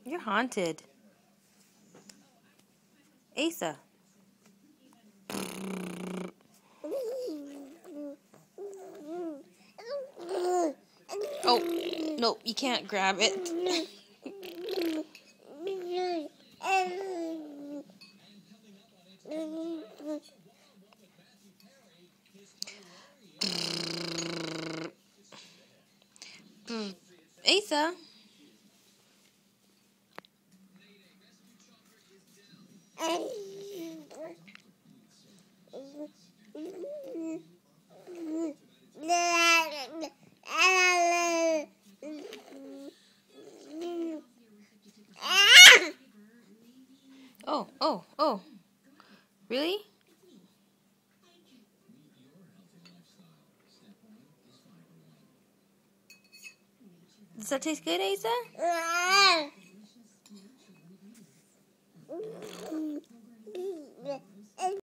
You're haunted. Asa. Oh, no, you can't grab it. Asa. Oh. Really? Does that taste good, Asa?